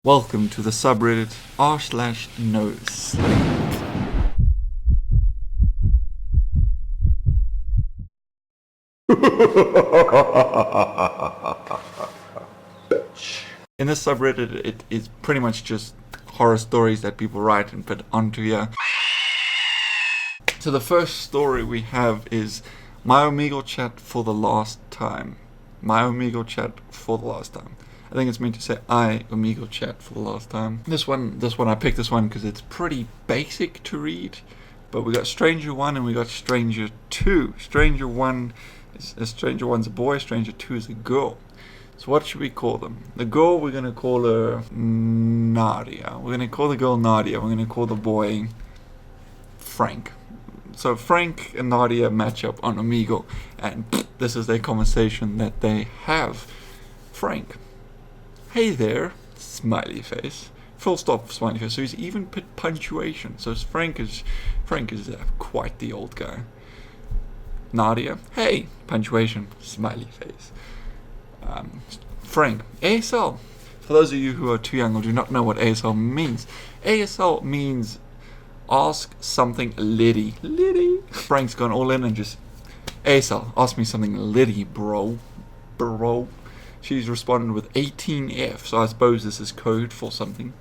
Welcome to the subreddit r/nosleep. In this subreddit, it is pretty much just horror stories that people write and put onto here. So the first story we have is my Omegle chat for the last time. My Omegle chat for the last time. I think it's meant to say I Omegle chat for the last time. This one, I picked this one because it's pretty basic to read. But we got Stranger 1 and we got Stranger 2. Stranger 1 Stranger 1's a boy, Stranger 2 is a girl. So what should we call them? The girl, we're going to call her Nadia. We're going to call the girl Nadia. We're going to call the boy Frank. So Frank and Nadia match up on Omegle, and this is their conversation that they have. Frank: hey there, smiley face. Full stop, smiley face. So he's even put punctuation. So Frank is quite the old guy. Nadia: hey, punctuation, smiley face. Frank: ASL. For those of you who are too young or do not know what ASL means, ASL means ask something litty. Frank's gone all in and just, ASL, ask me something litty, bro. She's responded with 18F, so I suppose this is code for something.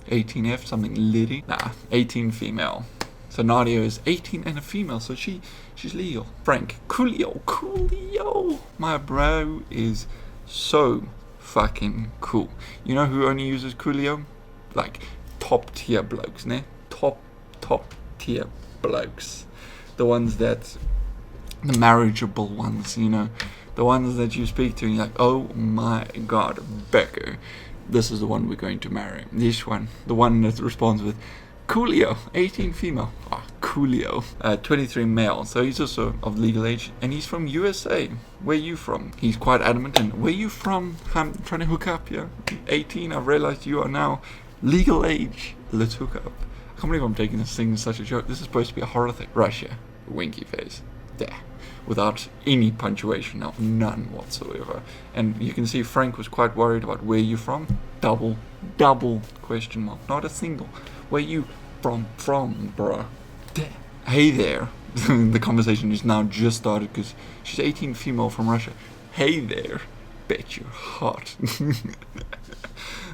18F, something litty. Nah, 18 female. So Nadia is 18 and a female, so she's legal. Frank: coolio. My bro is so fucking cool. You know who only uses coolio? Like top tier blokes, ne? Top tier blokes. The ones that, the marriageable ones, you know. The ones that you speak to and you're like, oh my god, Becker, this is the one we're going to marry. This one, the one that responds with coolio, 18 female. Coolio. 23 male, so he's also of legal age, and he's from USA. Where you from? He's quite adamant, and where you from? I'm trying to hook up here. 18, I've realized you are now legal age. Let's hook up. I can't believe I'm taking this thing as such a joke. This is supposed to be a horror thing. Russia. Winky face. There. Without any punctuation, now none whatsoever. And you can see Frank was quite worried about where you from. Double question mark, not a single. Where you from, bruh? There. Hey there. The conversation is now just started because she's 18 female from Russia. Hey there. Bet you're hot.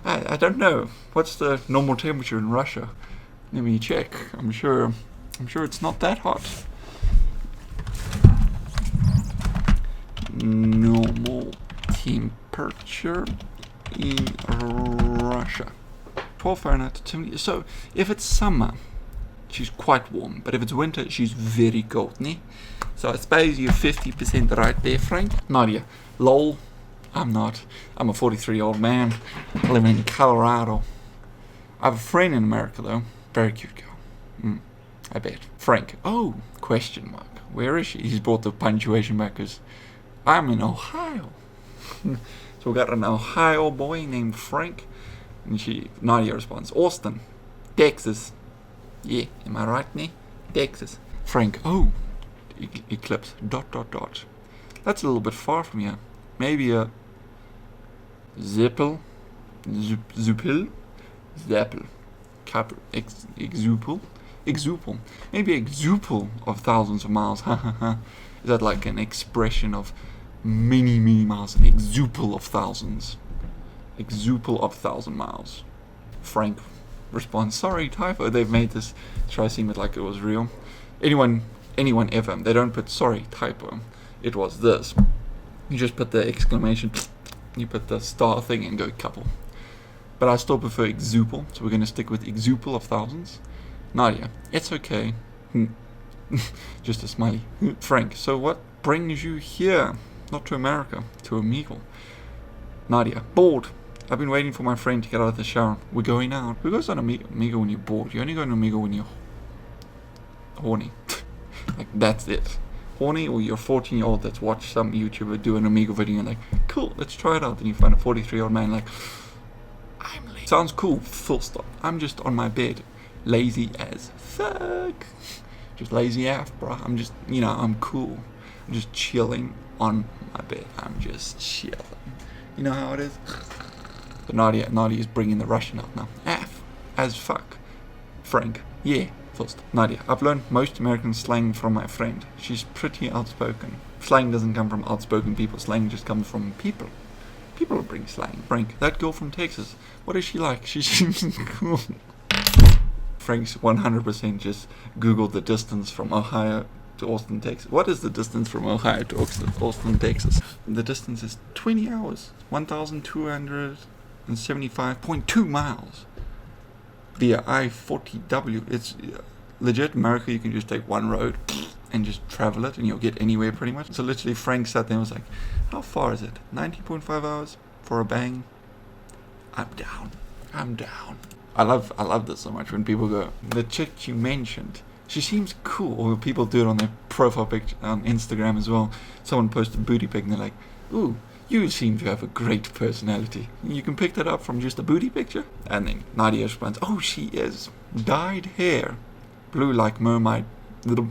I don't know. What's the normal temperature in Russia? Let me check. I'm sure it's not that hot. Normal temperature in Russia. 12 Fahrenheit, 70. So if it's summer, she's quite warm, but if it's winter, she's very cold, ne? So I suppose you're 50% right there, Frank. Nadia: lol, I'm not. I'm a 43-year-old man living in Colorado. I have a friend in America, though. Very cute girl. I bet. Frank: oh, question mark. Where is she? He's brought the punctuation back because I'm in Ohio. So we got an Ohio boy named Frank. And Nadia responds: Austin, Texas. Yeah, am I right, ne? Texas. Frank: oh, eclipse, ... That's a little bit far from here. Maybe a Zippel, Zuppel, Exupel. Maybe exupel of thousands of miles. Is that like an expression of many miles? An exupel of thousands. Exupel of 1,000 miles. Frank responds: sorry, typo. They've made this try seem it like it was real. Anyone ever. They don't put sorry, typo. It was this. You just put the exclamation, you put the star thing and go couple. But I still prefer exupel, so we're going to stick with exupel of thousands. Nadia: it's okay. Just a smiley. Frank: so what brings you here? Not to America, to Omegle. Nadia: bored. I've been waiting for my friend to get out of the shower. We're going out. Who goes on Omegle when you're bored? You only go on Omegle when you're horny. Like, that's it. Horny, or you're a 14-year-old that's watched some YouTuber do an Omegle video and like, cool, let's try it out. Then you find a 43-year-old man like, I'm lazy. Sounds cool, full stop. I'm just on my bed, lazy as fuck. Just lazy AF, bro. I'm just, I'm cool. I'm just chilling on my bed. I'm just chilling. You know how it is? So Nadia is bringing the Russian out now. As fuck. Frank, yeah. First, Nadia, I've learned most American slang from my friend. She's pretty outspoken. Slang doesn't come from outspoken people. Slang just comes from people. People bring slang. Frank, that girl from Texas, what is she like? She seems cool. Frank's 100% just Googled the distance from Ohio to Austin, Texas. What is the distance from Ohio to Austin, Texas? The distance is 20 hours, 1,275.2 miles via I-40W. It's legit. America, you can just take one road and just travel it and you'll get anywhere pretty much. So literally Frank sat there and was like, how far is it? 19.5 hours for a bang? I'm down. I love this so much when people go, the chick you mentioned, she seems cool. Or people do it on their profile picture on Instagram as well. Someone posted a booty pic and they're like, ooh, you seem to have a great personality. You can pick that up from just a booty picture? And then Nadia responds, oh, she is. Dyed hair. Blue like mermaid. Little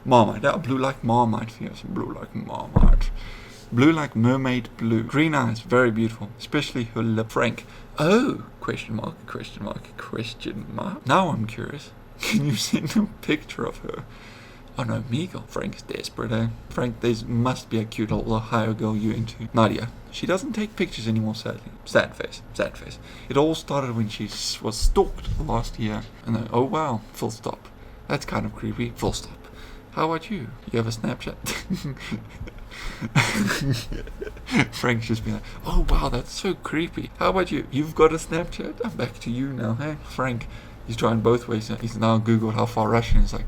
marmite. Yeah, blue like marmite. Yes, blue like marmite. Blue like mermaid blue. Green eyes, very beautiful. Especially her lip. Frank. Oh, question mark. Now I'm curious. Can you send a picture of her? Oh no, Miguel. Frank's desperate, eh? Frank, there must be a cute little Ohio girl you into. Nadia. She doesn't take pictures anymore, sadly. Sad face. It all started when she was stalked last year. And then, oh wow, full stop. That's kind of creepy. Full stop. How about you? You have a Snapchat? Frank's just been like, oh wow, that's so creepy. How about you? You've got a Snapchat? I'm back to you now, hey? Frank, he's trying both ways. He's now Googled how far Russia is. Like,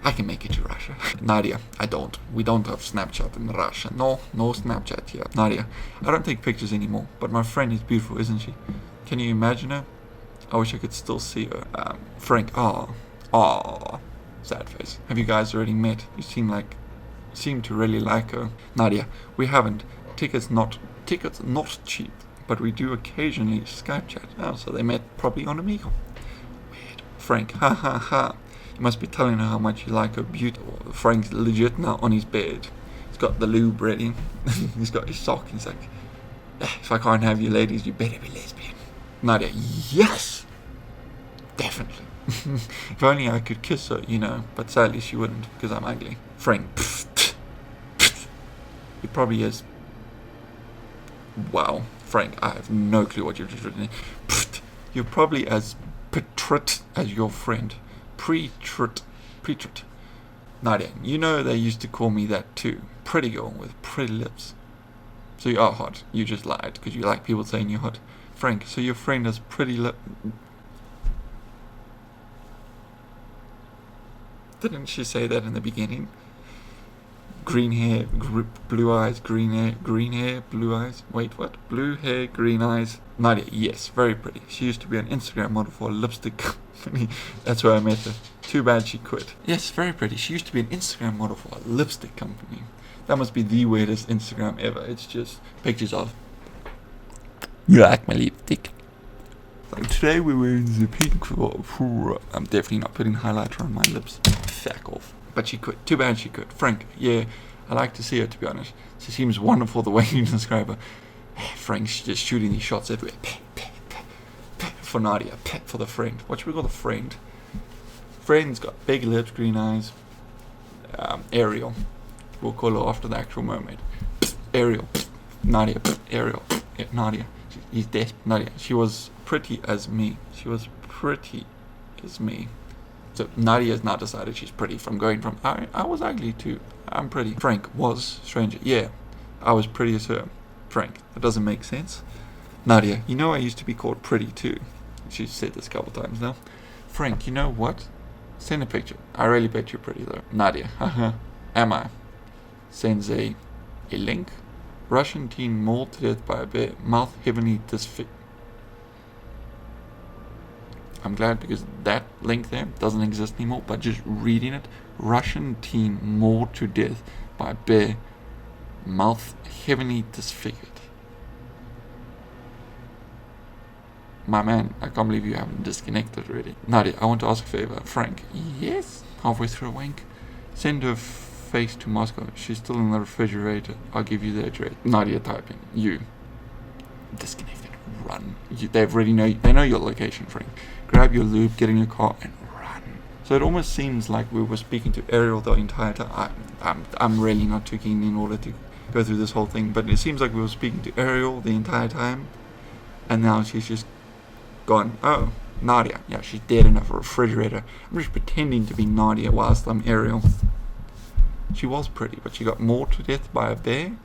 I can make it to Russia. Nadia, I don't. We don't have Snapchat in Russia. No Snapchat here. Nadia, I don't take pictures anymore, but my friend is beautiful, isn't she? Can you imagine her? I wish I could still see her. Frank, sad face. Have you guys already met? You seem to really like her. Nadia, we haven't. Tickets not cheap, but we do occasionally Skype chat. Oh, so they met probably on Amigo. Weird. Frank, ha ha ha. You must be telling her how much you like her beautiful. Frank's legit now on his bed. He's got the lube ready. He's got his sock. He's like, if I can't have you ladies, you better be lesbian. Nadia, yes! Definitely. If only I could kiss her, but sadly she wouldn't because I'm ugly. Frank, he probably is. Wow. Frank, I have no clue what you've just written. You're probably as petrit as your friend. Pretrit. Nadia, they used to call me that too. Pretty girl with pretty lips. So you are hot. You just lied because you like people saying you're hot. Frank, so your friend has pretty lips. Didn't she say that in the beginning? Green hair, blue eyes, green hair, blue eyes. Wait, what? Blue hair, green eyes. Nadia, yes, very pretty. She used to be an Instagram model for a lipstick company. That's where I met her. Too bad she quit. Yes, very pretty. She used to be an Instagram model for a lipstick company. That must be the weirdest Instagram ever. It's just pictures of, you like my lipstick? Like today we're wearing the pink. I'm definitely not putting highlighter on my lips. Fuck off. But she quit. Too bad she quit. Frank, yeah, I like to see her, to be honest. She seems wonderful the way you describe her. Frank's just shooting these shots everywhere. For Nadia. For the friend. What should we call the friend? Friend's got big lips, green eyes. Ariel. We'll call her after the actual mermaid. Ariel. Nadia. Ariel. Nadia. He's dead. Nadia. She was pretty as me. So Nadia has now decided she's pretty from going from I was ugly to I'm pretty. Frank was stranger. Yeah, I was pretty as her. Frank, that doesn't make sense. Nadia, I used to be called pretty too. She's said this a couple times now. Frank, you know what? Send a picture. I really bet you're pretty though. Nadia, haha. Am I? Sends a link. Russian teen mauled to death by a bear. Mouth heavily disfigured. I'm glad because that link there doesn't exist anymore, but just reading it, Russian teen mauled to death by a bear, mouth heavily disfigured. My man, I can't believe you haven't disconnected already. Nadia, I want to ask a favor. Frank, yes? Halfway through a wank. Send her face to Moscow. She's still in the refrigerator. I'll give you the address. Nadia typing. You. Disconnected. run. They know your location, Frank. Grab your loop, get in your car, and run. So it almost seems like we were speaking to Ariel the entire time. I'm really not too keen in order to go through this whole thing, but it seems like we were speaking to Ariel the entire time, and now she's just gone, oh, Nadia. Yeah, she's dead in a refrigerator. I'm just pretending to be Nadia whilst I'm Ariel. She was pretty, but she got mauled to death by a bear.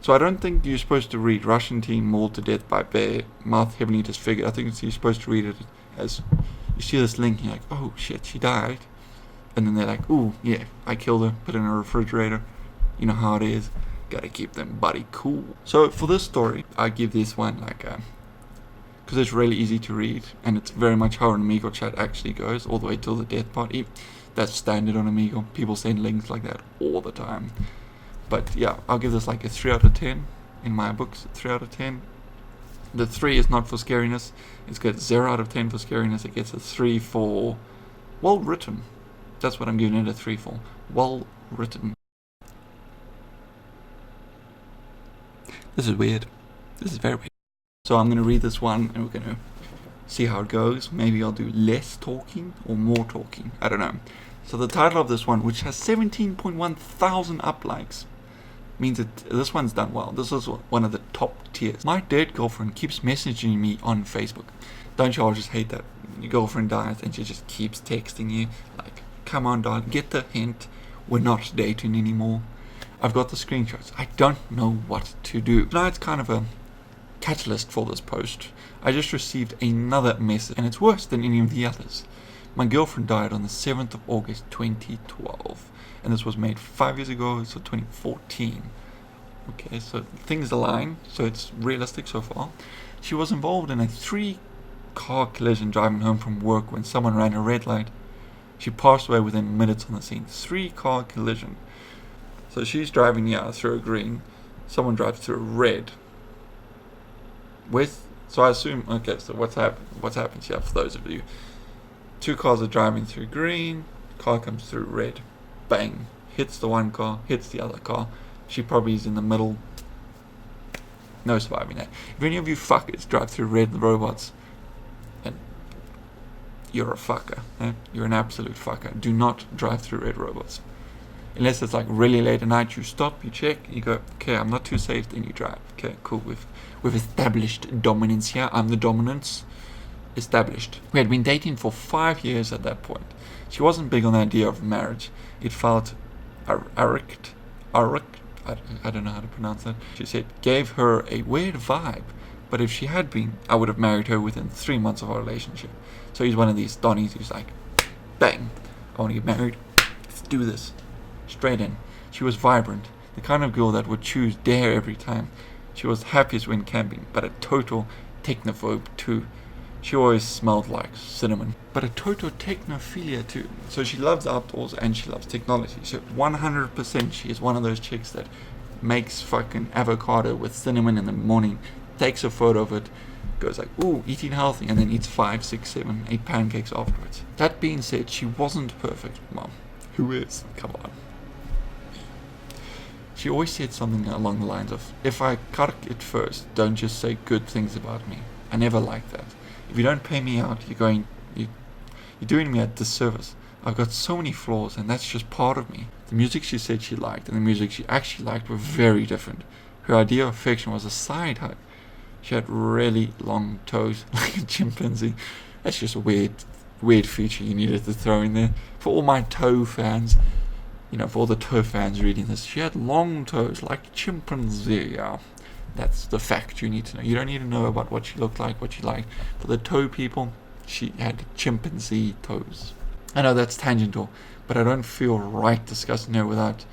So I don't think you're supposed to read Russian teen mauled to death by bear, mouth heavily disfigured. I think you're supposed to read it as, you see this link, and you're like, oh shit, she died. And then they're like, ooh, yeah, I killed her, put her in a refrigerator. You know how it is. Gotta keep them buddy cool. So for this story, I give this one like a, because it's really easy to read, and it's very much how an Amigo chat actually goes, all the way till the death part. That's standard on Amigo. People send links like that all the time. But yeah, I'll give this like a 3 out of 10 in my books. 3 out of 10. The 3 is not for scariness. It's got 0 out of 10 for scariness. It gets a 3 for well written. That's what I'm giving it a 3 for. Well written. This is weird. This is very weird. So I'm going to read this one and we're going to see how it goes. Maybe I'll do less talking or more talking. I don't know. So the title of this one, which has 17.1 thousand up likes, means that this one's done well. This is one of the top tiers. My dead girlfriend keeps messaging me on Facebook. Don't you all just hate that? Your girlfriend dies and she just keeps texting you. Like, come on, darling, get the hint. We're not dating anymore. I've got the screenshots. I don't know what to do. Now it's kind of a catalyst for this post. I just received another message, and it's worse than any of the others. My girlfriend died on the 7th of August 2012, and this was made 5 years ago, so 2014. Okay, so things align, so it's realistic so far. She was involved in a 3-car collision driving home from work when someone ran a red light. She passed away within minutes on the scene. 3-car collision. So she's driving through a green, someone drives through a red. So I assume, okay, so what's happened here for those of you? 2 cars are driving through green, car comes through red, bang, hits the one car, hits the other car. She probably is in the middle. No surviving that. If any of you fuckers drive through red robots, and you're a fucker, eh? You're an absolute fucker. Do not drive through red robots. Unless it's like really late at night, you stop, you check, you go, okay, I'm not too safe, then you drive. Okay, cool. We've established dominance here. I'm the dominance. Established. We had been dating for 5 years at that point. She wasn't big on the idea of marriage. It felt I don't know how to pronounce that. She said, gave her a weird vibe, but if she had been, I would have married her within 3 months of our relationship. So he's one of these Donnies who's like, bang, I want to get married. Let's do this. Straight in. She was vibrant, the kind of girl that would choose dare every time. She was happiest when camping, but a total technophobe too. She always smelled like cinnamon, but a total technophilia too. So she loves outdoors and she loves technology. So 100% she is one of those chicks that makes fucking avocado with cinnamon in the morning, takes a photo of it, goes like, ooh, eating healthy, and then eats 5, 6, 7, 8 pancakes afterwards. That being said, she wasn't perfect. Mom, who is? Come on. She always said something along the lines of, if I cut it first, don't just say good things about me. I never liked that. If you don't pay me out, you're doing me a disservice. I've got so many flaws, and that's just part of me. The music she said she liked and the music she actually liked were very different. Her idea of affection was a side hug. She had really long toes, like a chimpanzee. That's just a weird feature you needed to throw in there. For all my toe fans, for all the toe fans reading this, she had long toes, like a chimpanzee, yeah. That's the fact you need to know. You don't need to know about what she looked like, what she liked. For the toe people, she had chimpanzee toes. I know that's tangential, but I don't feel right discussing her without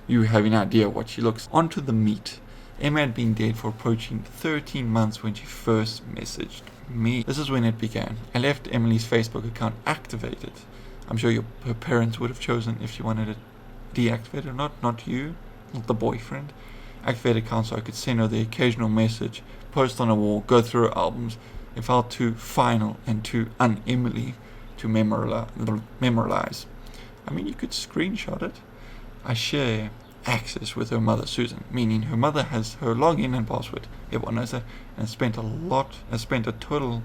you having an idea of what she looks. On to the meat. Emma had been dead for approaching 13 months when she first messaged me. This is when it began. I left Emily's Facebook account activated. I'm sure her parents would have chosen if she wanted it deactivated or not you, not the boyfriend. Activate account so I could send her the occasional message, post on a wall, go through her albums. It felt too final and too un-Emily to memorialize. I mean, you could screenshot it. I share access with her mother Susan, meaning her mother has her login and password. Everyone knows that, and spent a total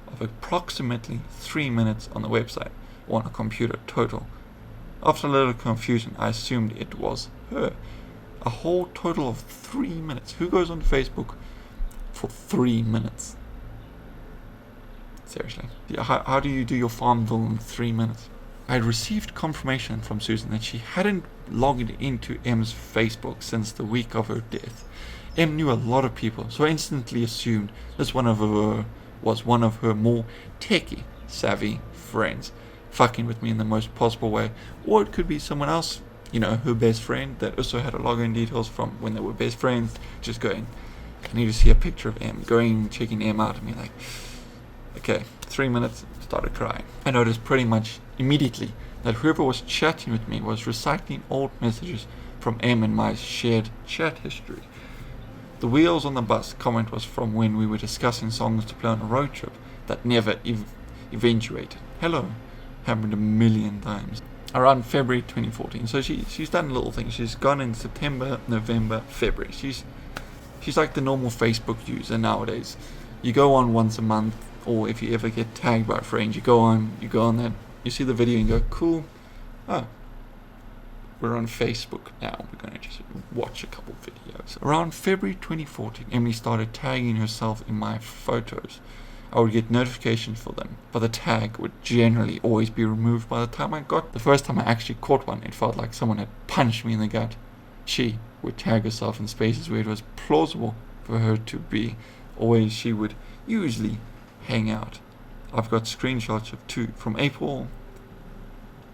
of approximately 3 minutes on the website, or on a computer total. After a little confusion, I assumed it was her. A whole total of 3 minutes. Who goes on Facebook for 3 minutes? Seriously. Yeah, how do you do your Farmville in 3 minutes? I had received confirmation from Susan that she hadn't logged into M's Facebook since the week of her death. M knew a lot of people, so I instantly assumed this was one of her more techie savvy friends, fucking with me in the most possible way. Or it could be someone else, her best friend that also had a login details from when they were best friends, just going, I need to see a picture of M, checking M out, and me like, okay, 3 minutes, started crying. I noticed pretty much immediately that whoever was chatting with me was recycling old messages from M in my shared chat history. The wheels on the bus comment was from when we were discussing songs to play on a road trip that never eventuated. Hello happened a million times. Around February 2014. So she's done little things. She's gone in September, November, February. She's like the normal Facebook user nowadays. You go on once a month, or if you ever get tagged by a friend, you go on that, you see the video and go, cool, oh, we're on Facebook now, we're going to just watch a couple videos. Around February 2014, Emily started tagging herself in my photos. I would get notifications for them, but the tag would generally always be removed by the time I got. The first time I actually caught one, it felt like someone had punched me in the gut. She would tag herself in spaces where it was plausible for her to be, or where she would usually hang out. I've got screenshots of 2 from April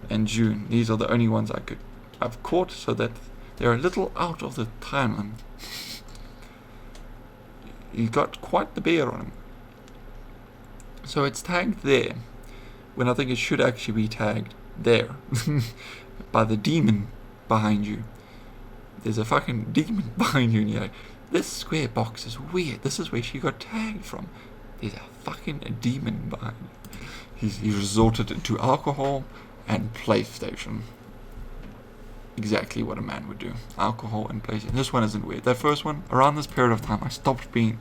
and June. These are the only ones I've caught, so that they're a little out of the timeline. He got quite the beard on him. So it's tagged there, when I think it should actually be tagged there, by the demon behind you. There's a fucking demon behind you, and you're like, this square box is weird. This is where she got tagged from. There's a fucking demon behind you. He resorted to alcohol and PlayStation. Exactly what a man would do. Alcohol and PlayStation. This one isn't weird. That first one, around this period of time, I stopped being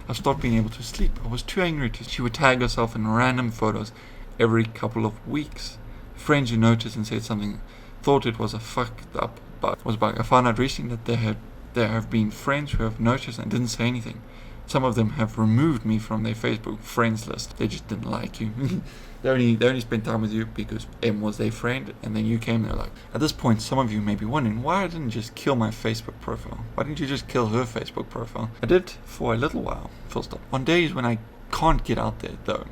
able to sleep. I was too angry she would tag herself in random photos every couple of weeks. Friends who noticed and said something thought it was a fucked up bug. I found out recently that there have been friends who have noticed and didn't say anything. Some of them have removed me from their Facebook friends list. They just didn't like you. They only spent time with you because M was their friend, and then you came and they're like, at this point, some of you may be wondering why I didn't just kill my Facebook profile. Why didn't you just kill her Facebook profile? I did for a little while, full stop. On days when I can't get out there, though,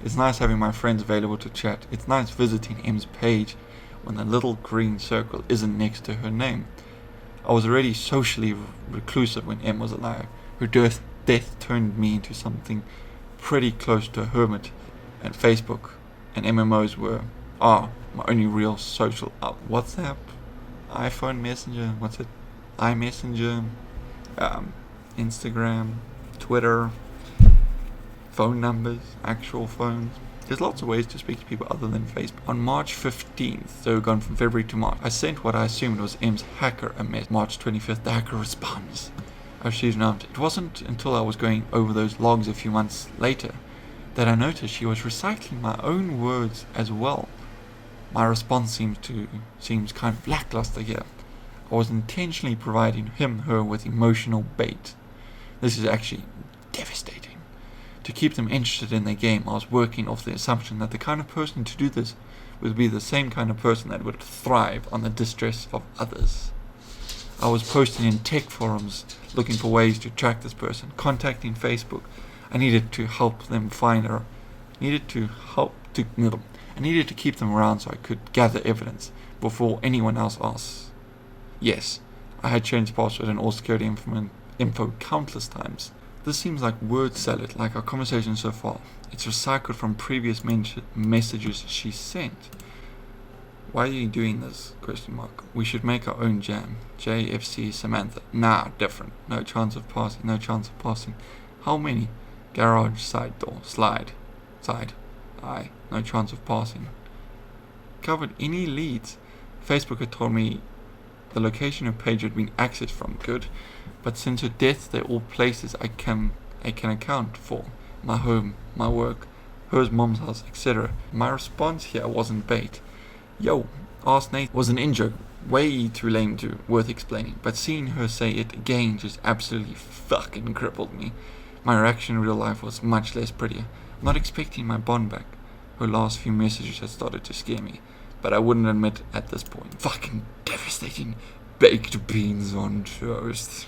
it's nice having my friends available to chat. It's nice visiting M's page when the little green circle isn't next to her name. I was already socially reclusive when M was alive. Her death turned me into something pretty close to a hermit, and Facebook and MMOs are my only real social out. WhatsApp, iPhone Messenger, iMessenger, Instagram, Twitter, phone numbers, actual phones. There's lots of ways to speak to people other than Facebook. On March 15th, so gone from February to March, I sent what I assumed was M's hacker a message. March 25th, the hacker responds. Oh, she's not. It wasn't until I was going over those logs a few months later that I noticed she was recycling my own words as well. My response seems kind of lackluster here. I was intentionally providing her with emotional bait. This is actually devastating. To keep them interested in their game, I was working off the assumption that the kind of person to do this would be the same kind of person that would thrive on the distress of others. I was posting in tech forums looking for ways to track this person, contacting Facebook. I needed to help them find her. I needed to keep them around so I could gather evidence before anyone else asks. Yes, I had changed password and all security info countless times. This seems like word salad, like our conversation so far. It's recycled from previous messages she sent. Why are you doing this? ? We should make our own jam. JFC Samantha. Nah, different. No chance of passing. How many? Garage, side door, slide. Side. Aye, no chance of passing. Covered any leads. Facebook had told me The location her page had been accessed from, good. But since her death, they're all places I can account for. My home, my work, hers, mom's house, etc. My response here wasn't bait. Yo, asked Nate was an in-joke, way too lame to worth explaining, but seeing her say it again just absolutely fucking crippled me. My reaction in real life was much less prettier. I'm not expecting my bond back. Her last few messages had started to scare me, but I wouldn't admit at this point. Fucking devastating baked beans on toast.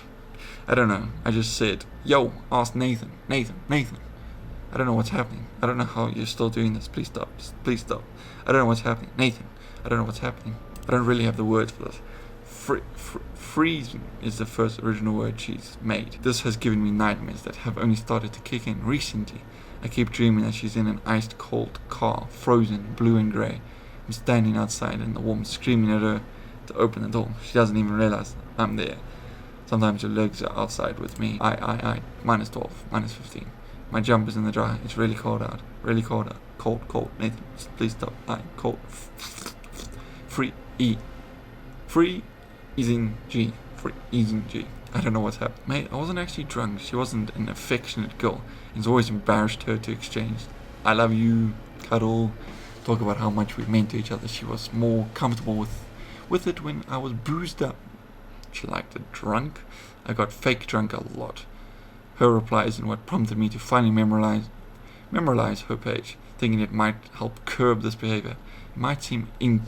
I don't know, I just said, yo, ask Nathan. I don't know what's happening. I don't know how you're still doing this. Please stop. Please stop. I don't know what's happening. Nathan, I don't know what's happening. I don't really have the words for this. Freezing is the first original word she's made. This has given me nightmares that have only started to kick in recently. I keep dreaming that she's in an iced cold car, frozen, blue and grey. I'm standing outside in the warmth, screaming at her to open the door. She doesn't even realize I'm there. Sometimes her legs are outside with me. I, -12, -15. My jumper's in the dryer. It's really cold out. Really cold out. Cold. Nathan, please stop. Cold. Freezing G. I don't know what's happened. Mate, I wasn't actually drunk. She wasn't an affectionate girl. It's always embarrassed her to exchange I love you, cuddle, talk about how much we meant to each other. She was more comfortable with it when I was boozed up. She liked it drunk. I got fake drunk a lot. Her reply isn't what prompted me to finally memorize her page, thinking it might help curb this behavior. It might seem I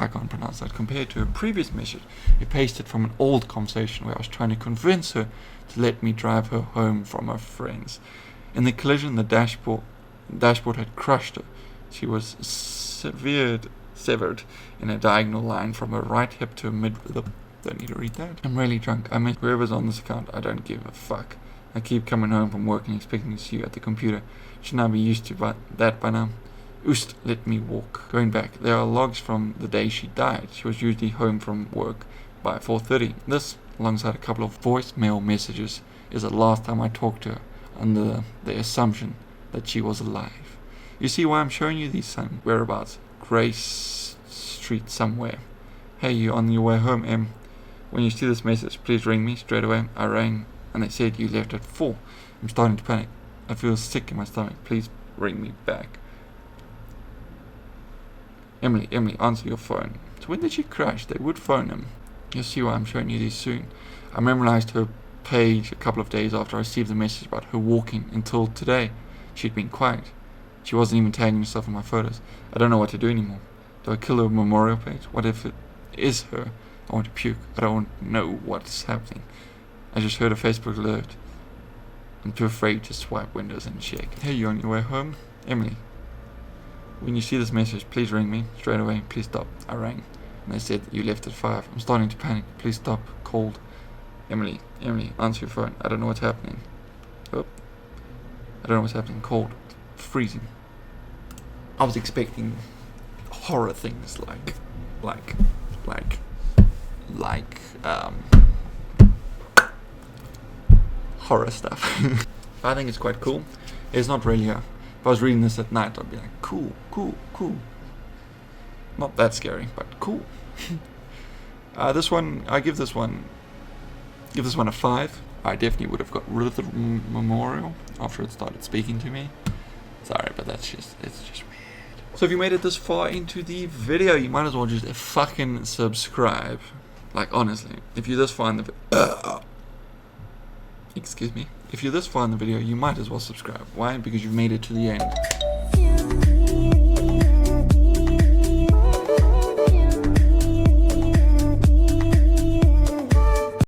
can't pronounce that. Compared to a previous message, it pasted from an old conversation where I was trying to convince her to let me drive her home from her friends. In the collision, the dashboard had crushed her. She was severed in a diagonal line from her right hip to her mid-rib. Don't need to read that. I'm really drunk. I mean, whoever's on this account, I don't give a fuck. I keep coming home from work and expecting to see you at the computer. Shouldn't I be used to that by now? Oost, let me walk. Going back, there are logs from the day she died. She was usually home from work by 4:30. This, alongside a couple of voicemail messages, is the last time I talked to her, under the assumption that she was alive. You see why I'm showing you these whereabouts? Grace Street somewhere. Hey, you on your way home, Em? When you see this message, please ring me straight away. I rang, and they said you left at 4. I'm starting to panic. I feel sick in my stomach. Please ring me back. Emily, answer your phone. So when did she crash? They would phone him. You'll see why I'm showing you these soon. I memorized her page a couple of days after I received the message about her walking. Until today, she'd been quiet. She wasn't even tagging herself in my photos. I don't know what to do anymore. Do I kill her memorial page? What if it is her? I want to puke. I don't know what's happening. I just heard a Facebook alert. I'm too afraid to swipe windows and check. Hey, you on your way home? Emily. When you see this message, please ring me straight away. Please stop. I rang, and they said that you left at 5. I'm starting to panic. Please stop. Called. Emily, answer your phone. I don't know what's happening. Oh. I don't know what's happening. Cold. Freezing. I was expecting horror things like horror stuff. I think it's quite cool. It's not really if I was reading this at night, I'd be like, cool. Not that scary, but cool. This one, I give this one a 5. I definitely would have got rid of the memorial after it started speaking to me. Sorry, but it's just weird. So if you made it this far into the video, you might as well just fucking subscribe. Like, honestly, if you're this far in the excuse me. If you're this far in the video, you might as well subscribe. Why? Because you've made it to the end.